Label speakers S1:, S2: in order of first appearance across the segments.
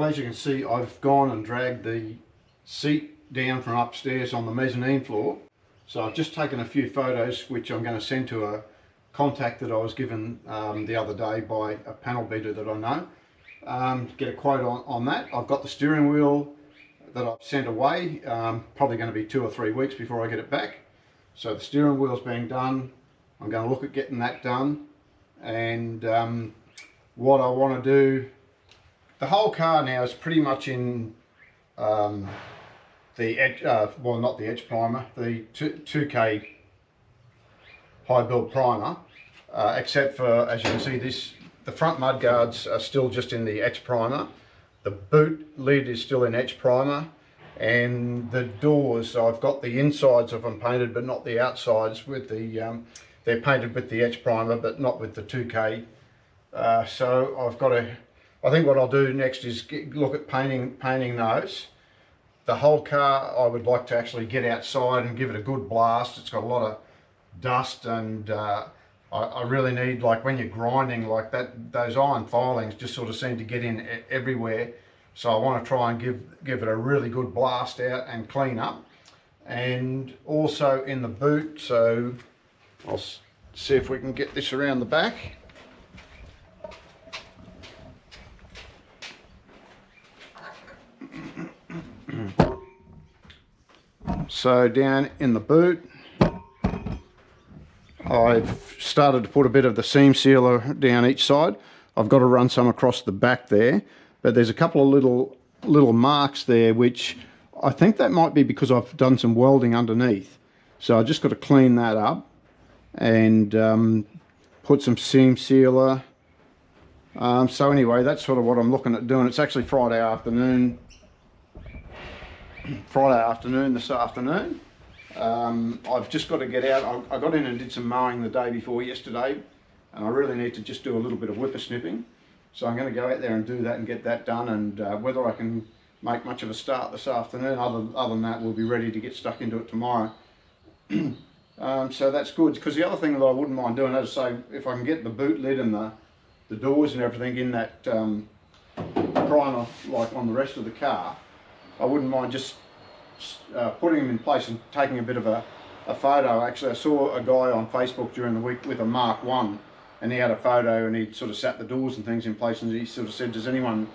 S1: as you can see, I've gone and dragged the seat down from upstairs on the mezzanine floor. So I've just taken a few photos which I'm going to send to a contact that I was given the other day by a panel beater that I know, to get a quote on that. I've got the steering wheel that I've sent away, probably going to be 2 or 3 weeks before I get it back. So the steering wheel's being done. I'm going to look at getting that done, and what I want to do, the whole car now is pretty much in the edge, well, not the edge primer, the 2K high build primer, except for, as you can see, the front mud guards are still just in the etch primer. The boot lid is still in etch primer, and the doors, I've got the insides of them painted but not the outsides with the they're painted with the etch primer but not with the 2K. So I've got to, I think what I'll do next is look at painting those. The whole car I would like to actually get outside and give it a good blast. It's got a lot of dust, and I really need, like when you're grinding like that, those iron filings just sort of seem to get in everywhere. So I want to try and give it a really good blast out and clean up. And also in the boot, so I'll see if we can get this around the back. So down in the boot, I've started to put a bit of the seam sealer down each side. I've got to run some across the back there, but there's a couple of little marks there, which I think that might be because I've done some welding underneath. So I just got to clean that up and put some seam sealer. So anyway, that's sort of what I'm looking at doing. It's actually Friday afternoon this afternoon. I've just got to get out. I got in and did some mowing the day before yesterday, and I really need to just do a little bit of whippersnipping. So I'm going to go out there and do that and get that done, and whether I can make much of a start this afternoon, other than that, we'll be ready to get stuck into it tomorrow. So that's good, because the other thing that I wouldn't mind doing, as I say, if I can get the boot lid and the doors and everything in that primer like on the rest of the car, I wouldn't mind just putting them in place and taking a bit of a photo. Actually, I saw a guy on Facebook during the week with a Mk2, and he had a photo and he'd sort of sat the doors and things in place, and he sort of said, does anyone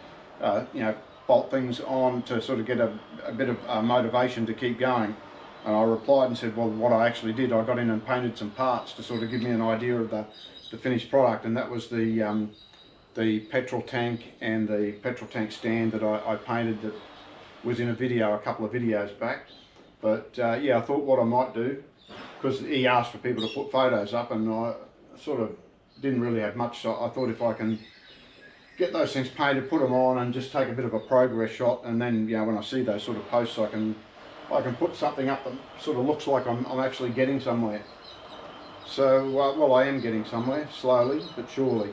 S1: you know, bolt things on to sort of get a bit of motivation to keep going? And I replied and said, well, what I actually did, I got in and painted some parts to sort of give me an idea of the finished product, and that was the petrol tank and the petrol tank stand that I painted, that was in a video a couple of videos back. But yeah, I thought what I might do, because he asked for people to put photos up, and I sort of didn't really have much, so I thought if I can get those things painted, put them on, and just take a bit of a progress shot, and then, you know, when I see those sort of posts, I can put something up that sort of looks like I'm actually getting somewhere. So well, I am getting somewhere, slowly but surely.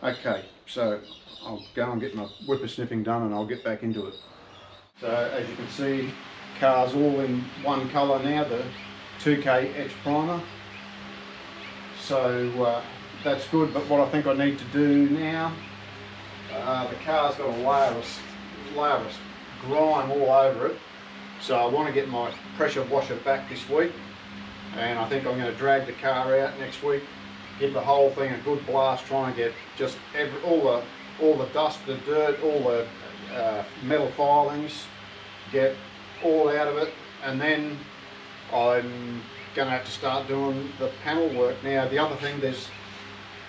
S1: Okay, so I'll go and get my whippersnipping done, and I'll get back into it. So as you can see, car's all in one colour now, the 2K etch primer. So that's good, but what I think I need to do now, the car's got a layer of grime all over it. So I want to get my pressure washer back this week, and I think I'm going to drag the car out next week, give the whole thing a good blast, try and get just all the dust, the dirt, all the metal filings, get all out of it, and then I'm going to have to start doing the panel work. Now the other thing, there's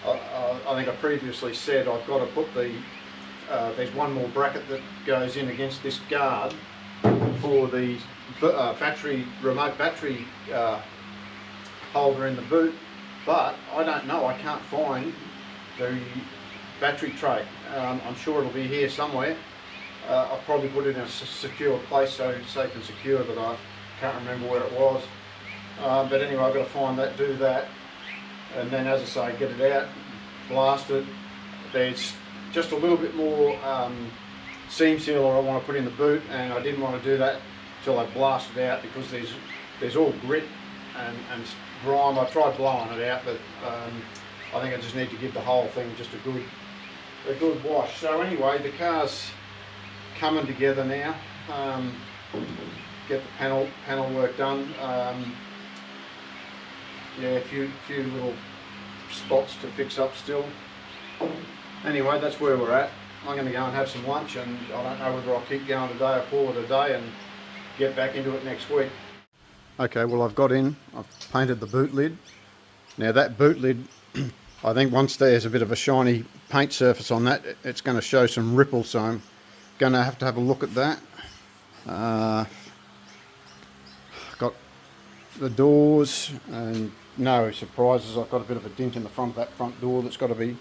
S1: I think I previously said I've got to put there's one more bracket that goes in against this guard for the remote battery holder in the boot, but I don't know, I can't find the battery tray. I'm sure it'll be here somewhere. I've probably put it in a secure place, so safe and secure that I can't remember where it was. But anyway, I've got to find that, do that, and then, as I say, get it out, blast it. There's just a little bit more seam sealer I want to put in the boot, and I didn't want to do that until I blasted it out, because there's all grit and grime. I tried blowing it out, but I think I just need to give the whole thing just a good wash. So anyway, the car's coming together now. Get the panel work done. Yeah, a few little spots to fix up still. Anyway, that's where we're at. I'm going to go and have some lunch, and I don't know whether I'll keep going today or call it a day and get back into it next week. Okay, well I've painted the boot lid. Now that boot lid, I think once there's a bit of a shiny paint surface on that, it's going to show some ripples, so I'm going to have a look at that. Got the doors, and no surprises, I've got a bit of a dent in the front of that front door that's got to be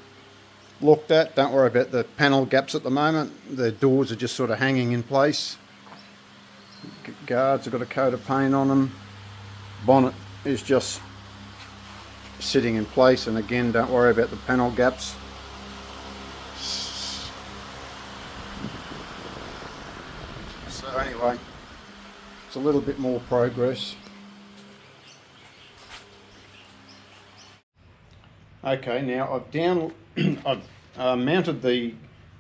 S1: looked at. Don't worry about the panel gaps at the moment. The doors are just sort of hanging in place. Guards have got a coat of paint on them. Bonnet is just sitting in place, and again, don't worry about the panel gaps. So anyway, it's a little bit more progress. Okay, now I've mounted the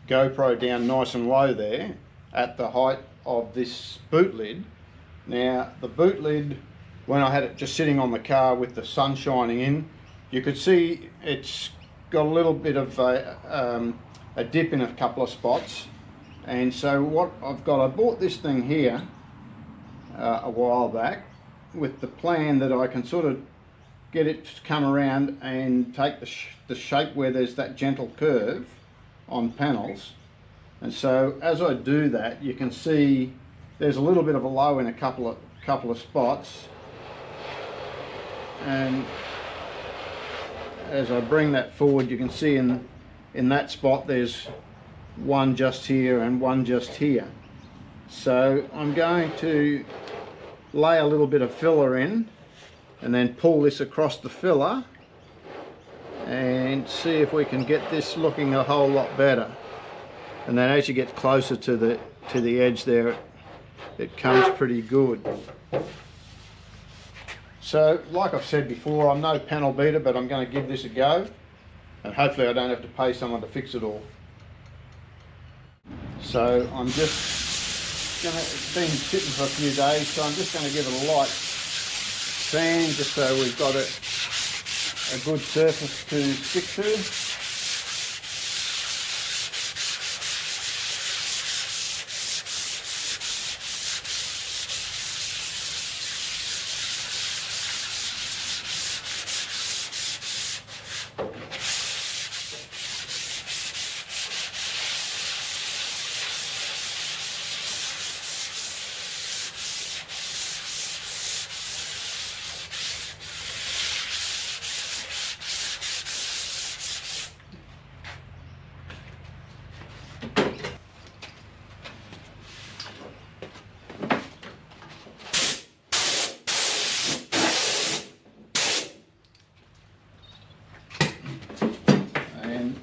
S1: GoPro down nice and low there at the height of this boot lid. Now the boot lid, when I had it just sitting on the car with the sun shining in, you could see it's got a little bit of a dip in a couple of spots. And so what I've got, I bought this thing here a while back with the plan that I can sort of get it to come around and take the shape where there's that gentle curve on panels. And so as I do that, you can see there's a little bit of a low in a couple of spots, and as I bring that forward, you can see in that spot there's one just here and one just here. So I'm going to lay a little bit of filler in and then pull this across the filler and see if we can get this looking a whole lot better. And then as you get closer to the edge there, it comes pretty good. So like I've said before, I'm no panel beater, but I'm going to give this a go, and hopefully I don't have to pay someone to fix it all. So I'm just going to, it's been sitting for a few days, so I'm just going to give it a light sand just so we've got a good surface to stick to.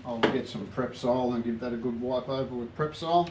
S1: I'll get some Prepsol and give that a good wipe over with Prepsol.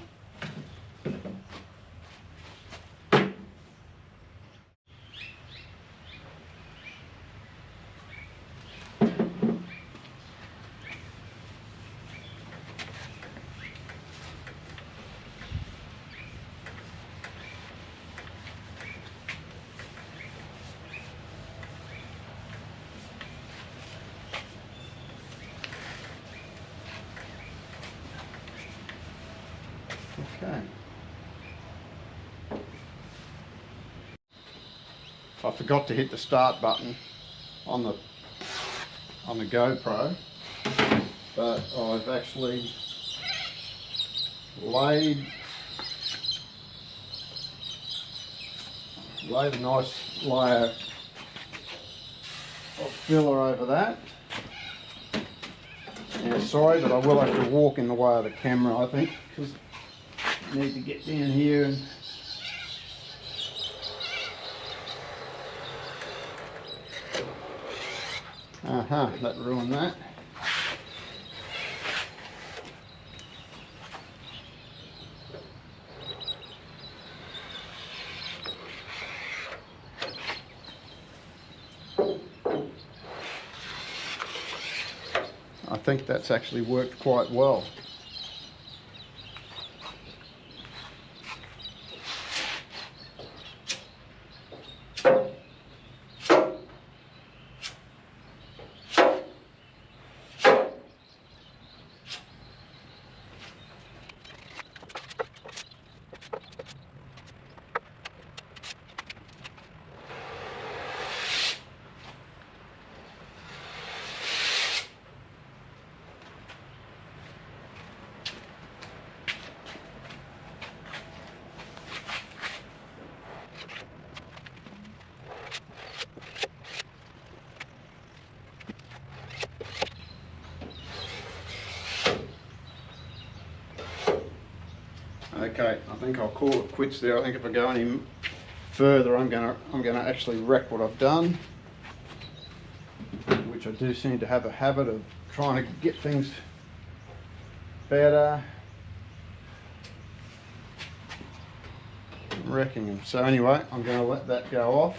S1: Okay. I forgot to hit the start button on the GoPro, but I've actually laid a nice layer of filler over that. Now, sorry, but I will have to walk in the way of the camera, I think, because I need to get down here and that ruined that. I think that's actually worked quite well. Okay, I think I'll call it quits there. I think if I go any further, I'm gonna actually wreck what I've done, which I do seem to have a habit of trying to get things better, wrecking them. So anyway, I'm going to let that go off.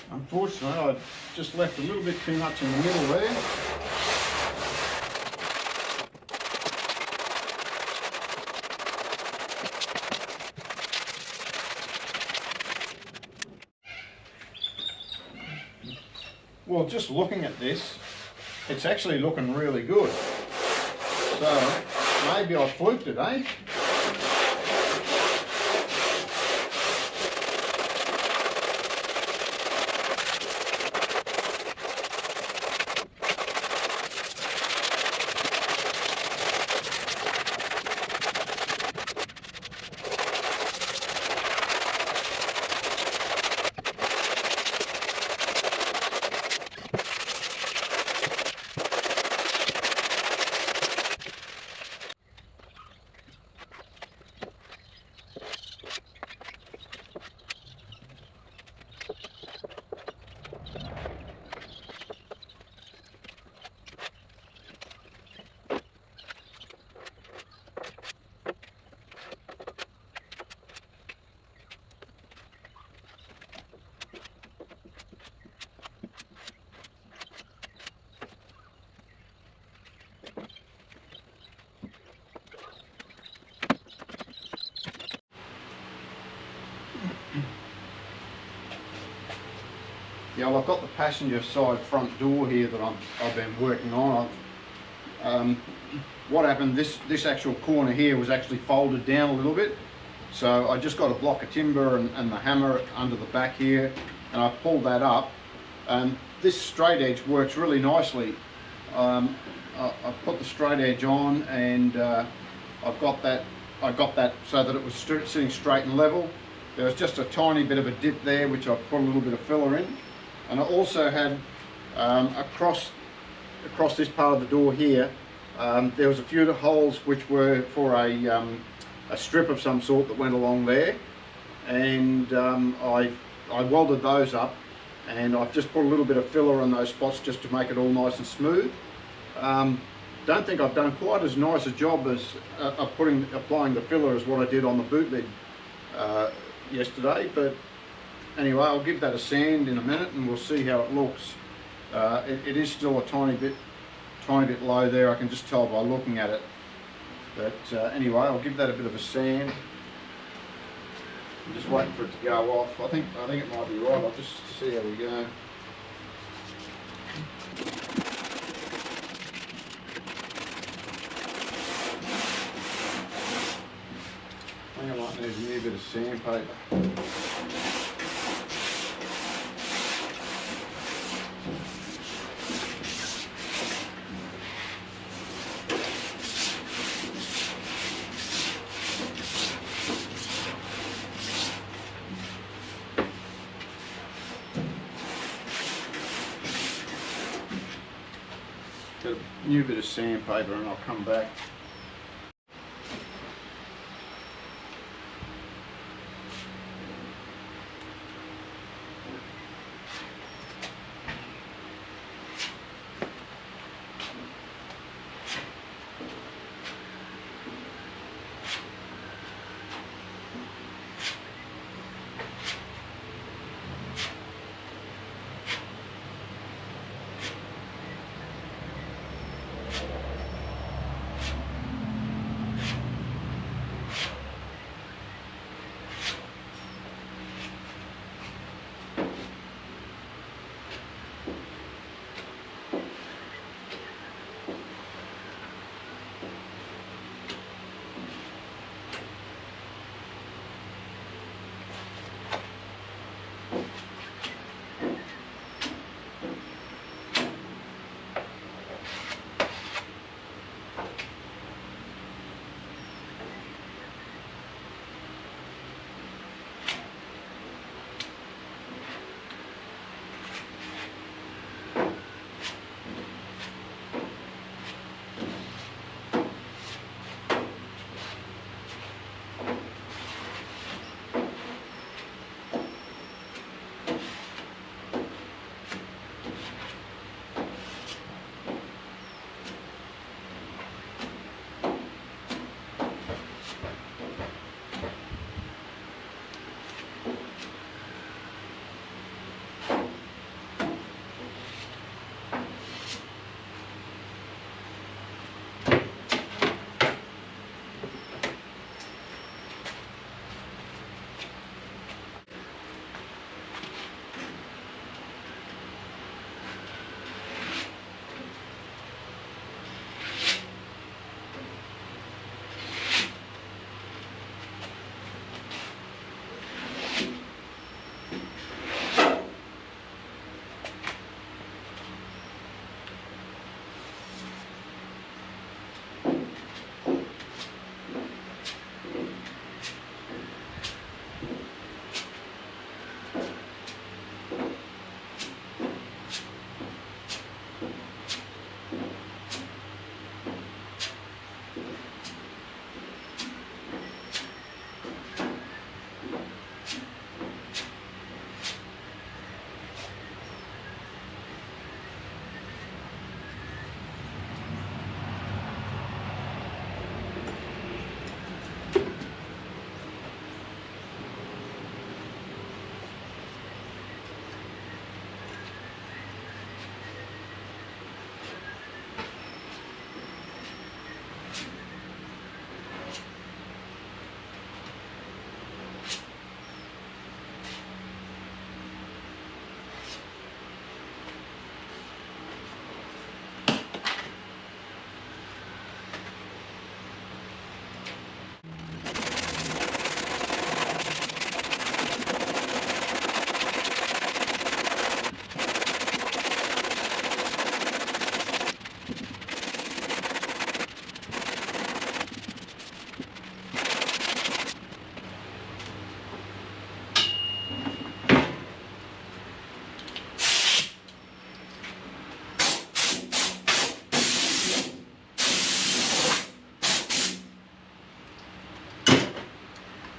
S1: Unfortunately, I've just left a little bit too much in the middle there. Well, just looking at this, it's actually looking really good. So maybe I fluked it, eh? Yeah, well, I've got the passenger side front door here that I've been working on. What happened, this actual corner here was actually folded down a little bit. So I just got a block of timber and the hammer under the back here, and I pulled that up. And this straight edge works really nicely. I put the straight edge on, and I got that so that it was sitting straight and level. There was just a tiny bit of a dip there, which I put a little bit of filler in. And I also had across this part of the door here, there was a few holes which were for a strip of some sort that went along there, and I welded those up, and I've just put a little bit of filler on those spots just to make it all nice and smooth. Don't think I've done quite as nice a job as applying the filler as what I did on the boot lid yesterday, but anyway, I'll give that a sand in a minute and we'll see how it looks. It is still a tiny bit low there, I can just tell by looking at it. But anyway, I'll give that a bit of a sand. I'm just waiting for it to go off. I think it might be right. I'll just see how we go. I think I might need a new bit of sandpaper. Get a new bit of sandpaper and I'll come back.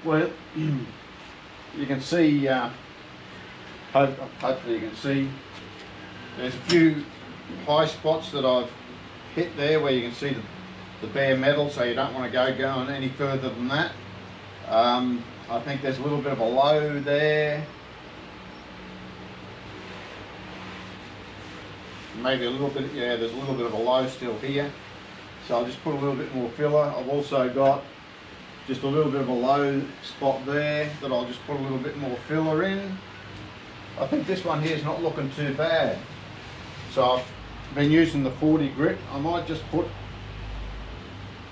S1: Well, you can see, hopefully you can see, there's a few high spots that I've hit there where you can see the bare metal, so you don't want to go going any further than that. I think there's a little bit of a low there. Maybe a little bit, yeah, there's a little bit of a low still here. So I'll just put a little bit more filler. I've also got just a little bit of a low spot there that I'll just put a little bit more filler in. I think this one here is not looking too bad. So I've been using the 40 grit. I might just put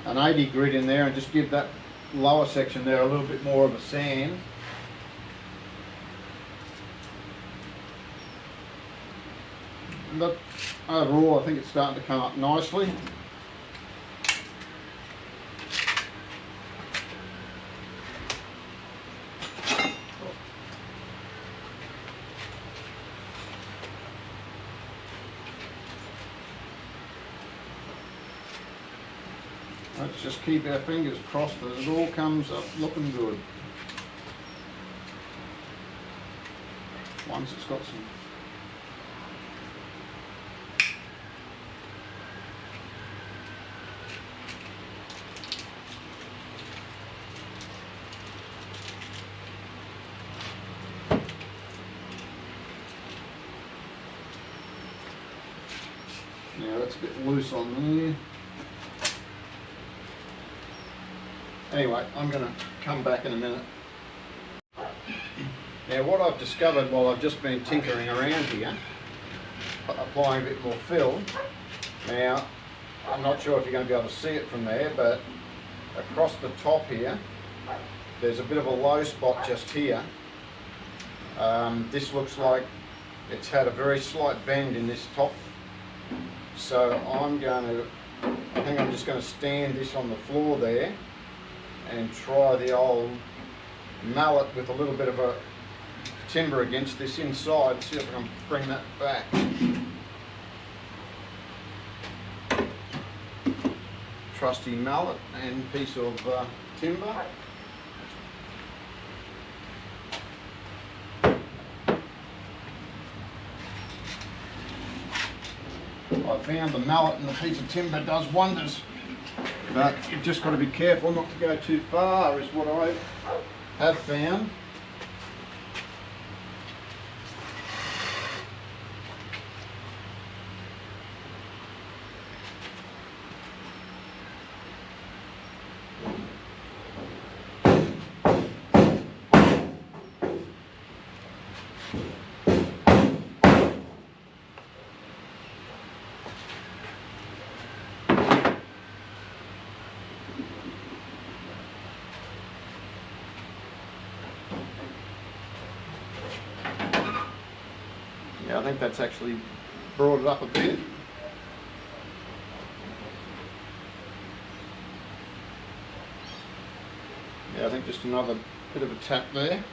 S1: an 80 grit in there and just give that lower section there a little bit more of a sand. But overall I think it's starting to come up nicely. Let's just keep our fingers crossed that it all comes up looking good. Once it's got some yeah, that's a bit loose on there. Anyway, I'm going to come back in a minute. Now what I've discovered while I've just been tinkering around here, applying a bit more fill, now I'm not sure if you're going to be able to see it from there, but across the top here, there's a bit of a low spot just here. This looks like it's had a very slight bend in this top. So I think I'm just going to stand this on the floor there and try the old mallet with a little bit of a timber against this inside, see if I can bring that back. Trusty mallet and piece of timber. I found the mallet and the piece of timber does wonders. But you've just got to be careful not to go too far, is what I have found. Yeah, I think that's actually brought it up a bit. Yeah, I think just another bit of a tap there.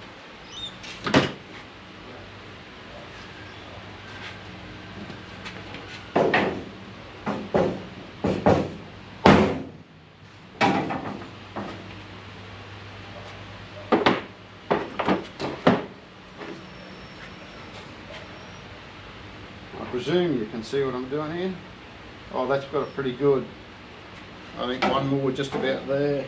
S1: I presume you can see what I'm doing here. Oh, that's got it pretty good. I think one more just about there.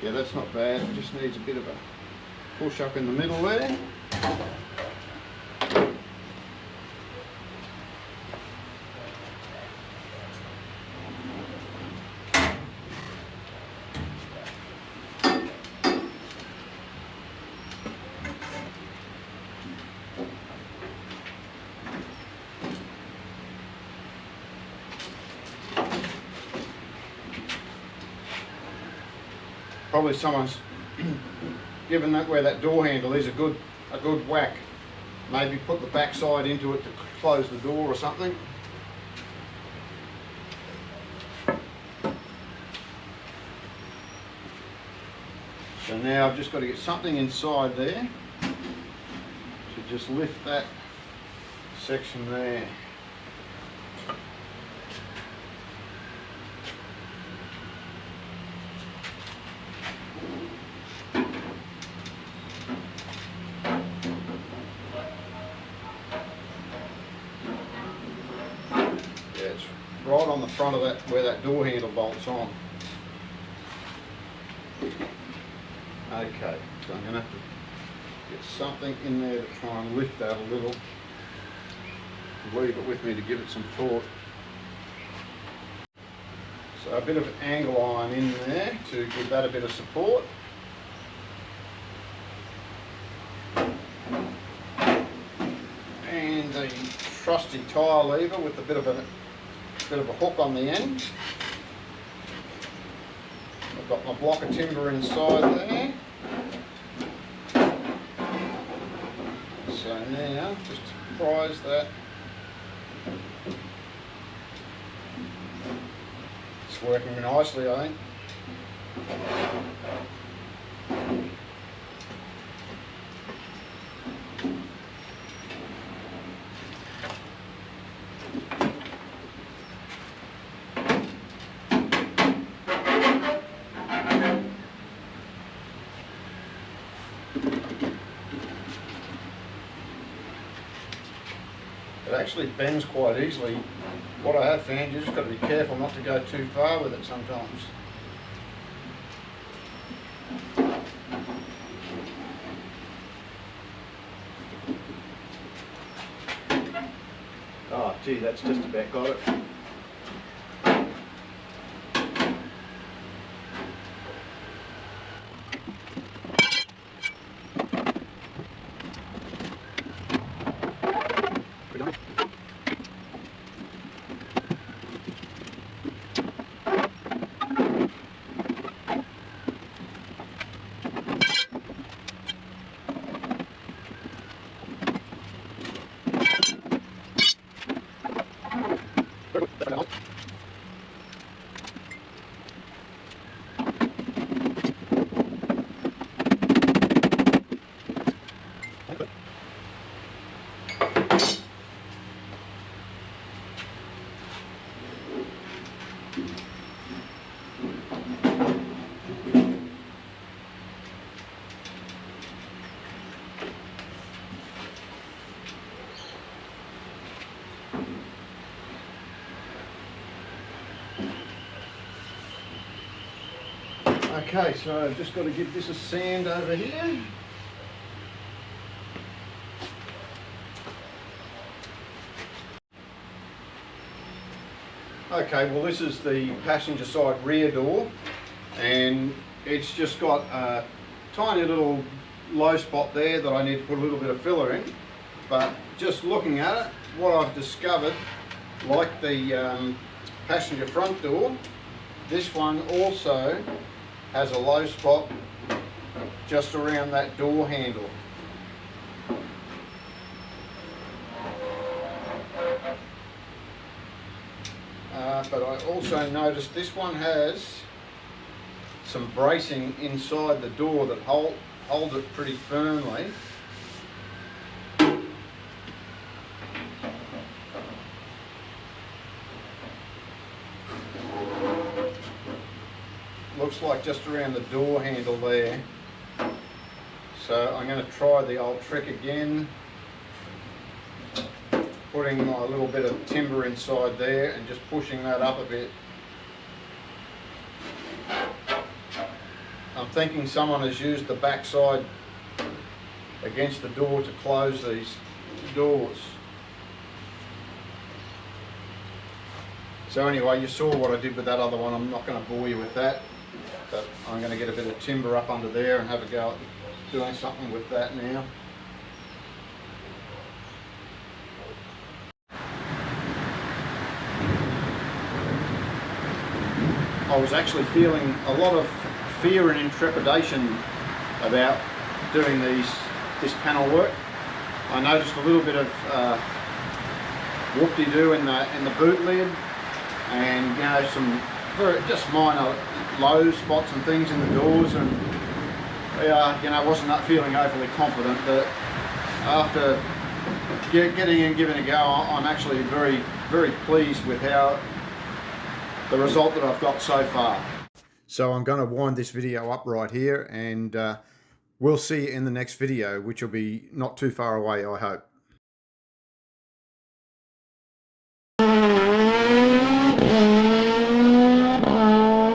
S1: Yeah, that's not bad. It just needs a bit of a push up in the middle there. Probably someone's given that where that door handle is a good whack. maybe put the back side into it to close the door or something. So now I've just got to get something inside there to just lift that section there. Yeah, it's right on the front of that, where that door handle bolts on. Okay, so I'm going to have to get something in there to try and lift that a little. Leave it with me to give it some thought. So a bit of angle iron in there to give that a bit of support. And the trusty tyre lever with a bit of a hook on the end. I've got my block of timber inside there. So now just prise that. It's working nicely, I think. It actually bends quite easily. What I have found, you just got to be careful not to go too far with it sometimes. Oh gee, that's just about got it. Okay, so I've just got to give this a sand over here. Okay, well this is the passenger side rear door, and it's just got a tiny little low spot there that I need to put a little bit of filler in. But just looking at it, what I've discovered, like the passenger front door, this one also has a low spot just around that door handle. But I also noticed this one has some bracing inside the door that hold it pretty firmly. Looks like just around the door handle there. So I'm going to try the old trick again, putting my little bit of timber inside there and just pushing that up a bit. I'm thinking someone has used the back side against the door to close these doors. So anyway, you saw what I did with that other one. I'm not going to bore you with that, but I'm going to get a bit of timber up under there and have a go at doing something with that now. I was actually feeling a lot of fear and intrepidation about doing this panel work, I noticed a little bit of whoop-de-doo in the boot lid, and you know, some just minor low spots and things in the doors, and you know, wasn't feeling overly confident. But after getting in, giving it a go, I'm actually very pleased with how the result that I've got so far. So I'm going to wind this video up right here, and we'll see you in the next video, which will be not too far away, I hope.